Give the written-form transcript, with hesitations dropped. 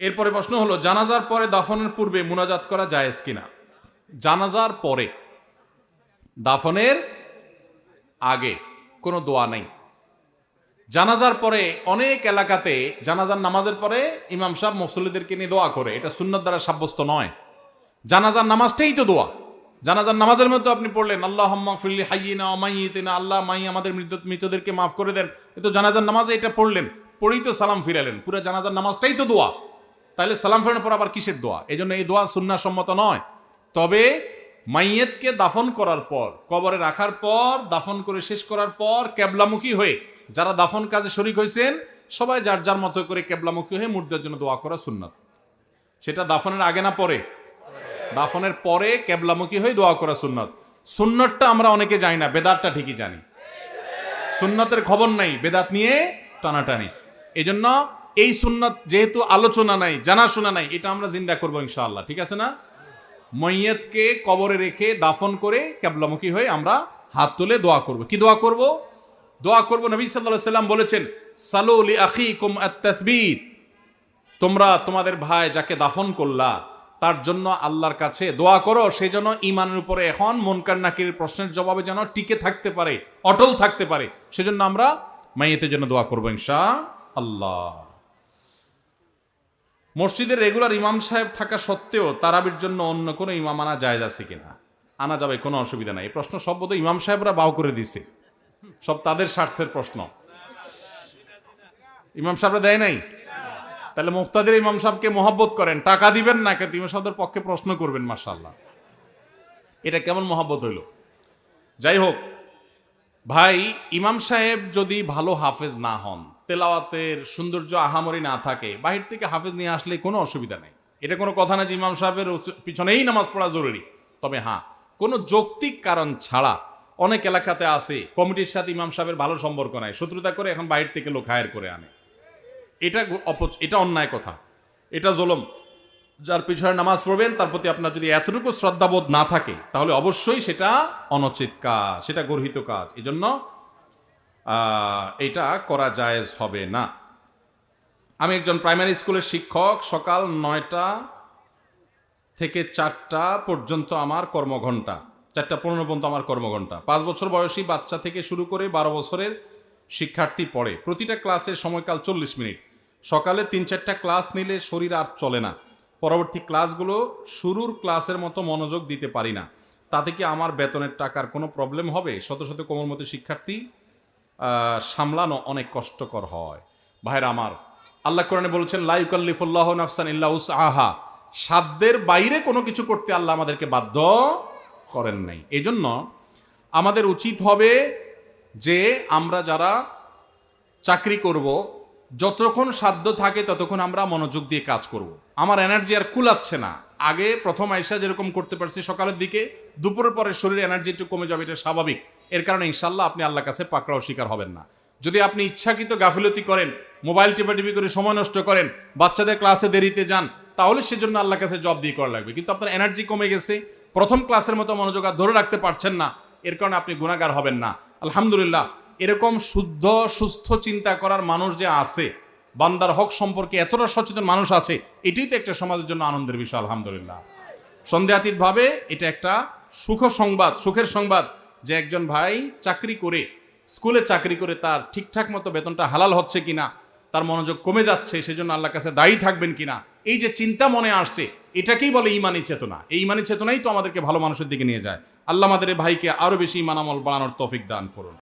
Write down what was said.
এরপরে প্রশ্ন হলো, জানাজার পরে দাফনের পূর্বে মুনাজাত করা জায়েজ কিনা? জানাজার পরে, দাফনের আগে কোনো দোয়া নেই। জানাজার পরে অনেক এলাকাতে জানাজার নামাজের পরে ইমাম সাহেব মুসল্লিদেরকে নিয়ে দোয়া করে, এটা সুন্নাত দ্বারা সাব্যস্ত নয়। জানাজার নামাজটাই তো দোয়া। জানাজার নামাজের মধ্যে আপনি পড়লেন আল্লাহুম্মা ফিরলি হাইয়িনা ওয়া মাইয়িতিনা, আল্লাহ মাই আমাদের মৃতদেরকে মাফ করে দেন, এ তো জানাজার নামাজে এটা পড়লেন, পড়েই তো সালাম ফিরালেন। পুরো জানাজার নামাজটাই তো দোয়া, তাহলে সালাম ফেরানোর পর আবার কিসের দোয়া? এই জন্য এই দোয়া সুন্নাহ সম্মত নয়। তবে মাইয়েতকে দাফন করার পর, কবরে রাখার পর, দাফন করে শেষ করার পর কেবলামুখী হয়ে যারা দাফন কাজে শরীক হয়েছেন সবাই যার যার মতো করে কেবলামুখী হয়ে মুর্দার জন্য দোয়া করা সুন্নাত। সেটা দাফনের আগে না পরে? দাফনের পরে কেবলামুখী হয়ে দোয়া করা সুন্নাত। সুন্নাতটা আমরা অনেকে জানি না, বেদাতটা ঠিকই জানি। সুন্নাতের খবর নাই, বেদাত নিয়ে টানাটানি। এই জন্য এই সুন্নাত যেহেতু আলোচনা নাই, জানাশোনা নাই, এটা আমরা জিন্দা করবো ইনশাআল্লাহ। ঠিক আছে না? মইয়তকে কবরে রেখে দাফন করে কেবলামুখী হয়ে আমরা হাত তুলে দোয়া করব। কি দোয়া করব? দোয়া করব, নবী সাল্লাল্লাহু আলাইহি ওয়াসাল্লাম বলেছেন, সালু লিআখিকুম আত-তাসবীত, তোমরা তোমাদের ভাই যাকে দাফন করলা তার জন্য আল্লাহর কাছে দোয়া করো, সেই জন্য ঈমানের উপরে এখন মুনকার নাকিরের প্রশ্নের জবাবে যেন টিকে থাকতে পারে, অটল থাকতে পারে, সেজন্য আমরা মাইয়তের জন্য দোয়া করব ইনশাআল্লাহ। মসজিদের রেগুলার ইমাম সাহেব থাকা সত্ত্বেও তারাবির জন্য অন্য কোনো ইমাম আনা জায়েজ আছে কিনা? আনা যাবে, কোনো অসুবিধা নাই। এই প্রশ্ন সব বোধহয় ইমাম সাহেবরা বাউ করে দিছে, সব তাদের স্বার্থের প্রশ্ন। ইমাম সাহেবরা দেয় নাই? তাহলে মুফতাদের ইমাম সাহেবকে মহব্বত করেন, টাকা দিবেন না, কিন্তু ইমাম সাহেবদের পক্ষে প্রশ্ন করবেন। মাশাআল্লাহ, এটা কেমন মহব্বত হইল? যাই হোক ভাই, ইমাম সাহেব যদি ভালো হাফেজ না হন, তেলাওয়াতের সৌন্দর্য আহামরি না থাকে, বাহির থেকে হাফেজ নিয়ে আসলে কোনো অসুবিধা নেই। এটা কোনো কথা না যে ইমাম সাহেবের পিছনেই নামাজ পড়া জরুরি। তবে হ্যাঁ, কোনো যৌক্তিক কারণ ছাড়া অনেক এলাকাতে আছে কমিটির সাথে ইমাম সাহেবের ভালো সম্পর্ক নাই, শত্রুতা করে এখন বাহির থেকে লোক হায়ার করে আনে। এটা অন্যায় কথা, এটা জুলুম। যার পিছনে নামাজ পড়বেন তার প্রতি আপনার যদি এতটুকু শ্রদ্ধাবোধ না থাকে, তাহলে অবশ্যই সেটা অনুচিত কাজ, সেটা গর্হিত কাজ। এই জন্য এটা করা জায়েজ হবে না। আমি একজন প্রাইমারি স্কুলের শিক্ষক। সকাল 9টা থেকে 4টা পর্যন্ত আমার কর্মঘণ্টা, 4টা 15 পর্যন্ত আমার কর্মঘণ্টা। 5 বছর বয়সী বাচ্চা থেকে শুরু করে 12 বছরের শিক্ষার্থী পড়ে। প্রতিটা ক্লাসের সময়কাল 40 মিনিট। সকালে 3-4টা ক্লাস নিলে শরীর আর চলে না। পরবর্তী ক্লাসগুলো শুরুর ক্লাসের মতো মনোযোগ দিতে পারি না। তাতে কি আমার বেতনের টাকার কোনো প্রবলেম হবে? শত শত কোমলমতি শিক্ষার্থী সামলানো অনেক কষ্টকর হয়। ভাইরা আমার, আল্লাহ কোরআনে বলেছেন, লা ইউকাল্লিফুল্লাহু নাফসান ইল্লা উসআহা, সাধ্যের বাইরে কোনো কিছু করতে আল্লাহ আমাদেরকে বাধ্য করেন নাই। এই জন্য আমাদের উচিত হবে যে আমরা যারা চাকরি করব, যতক্ষণ সাধ্য থাকে ততক্ষণ আমরা মনোযোগ দিয়ে কাজ করব। আমার এনার্জি আর কুলাচ্ছে না। আগে প্রথম আইসা যেরকম করতে পারছি সকালের দিকে, দুপুরের পরে শরীরে এনার্জি একটু কমে যাবে, এটা স্বাভাবিক। এর কারণে ইনশাল্লাহ আপনি আল্লাহর কাছে পাকড়াও শিকার হবেন না। যদি আপনি ইচ্ছাকৃত গাফিলতি করেন, মোবাইল টিপাটিপি করে সময় নষ্ট করেন, বাচ্চাদের ক্লাসে দেরিতে যান, তাহলে সেজন্য আল্লাহর কাছে জব দিয়ে করা লাগবে। কিন্তু আপনার এনার্জি কমে গেছে, প্রথম ক্লাসের মতো মনোযোগ আর ধরে রাখতে পারছেন না, এর কারণে আপনি গুনাহগার হবেন না। আলহামদুলিল্লাহ, এরকম শুদ্ধ সুস্থ চিন্তা করার মানুষ যে আছে, বান্দার হক সম্পর্কে এতটা সচেতন মানুষ আছে, এটাই তো একটা সমাজের জন্য আনন্দের বিষয়। আলহামদুলিল্লাহ, সন্দেহাতীতভাবে এটা একটা সুখের সংবাদ যে একজন ভাই চাকরি করে, স্কুলে চাকরি করে তার ঠিকঠাক মতো বেতনটা হালাল হচ্ছে কিনা, তার মনোযোগ কমে যাচ্ছে, সেজন্য আল্লাহর কাছে দায়ী থাকবেন কিনা, এই যে চিন্তা মনে আসছে, এটাকেই বলে ঈমানী চেতনা। এই ঈমানী চেতনাই তো আমাদেরকে ভালো মানুষের দিকে নিয়ে যায়। আল্লাহ আমাদের এই ভাইকে আরো বেশি ঈমান আমল বাড়ানোর তৌফিক দান করুন।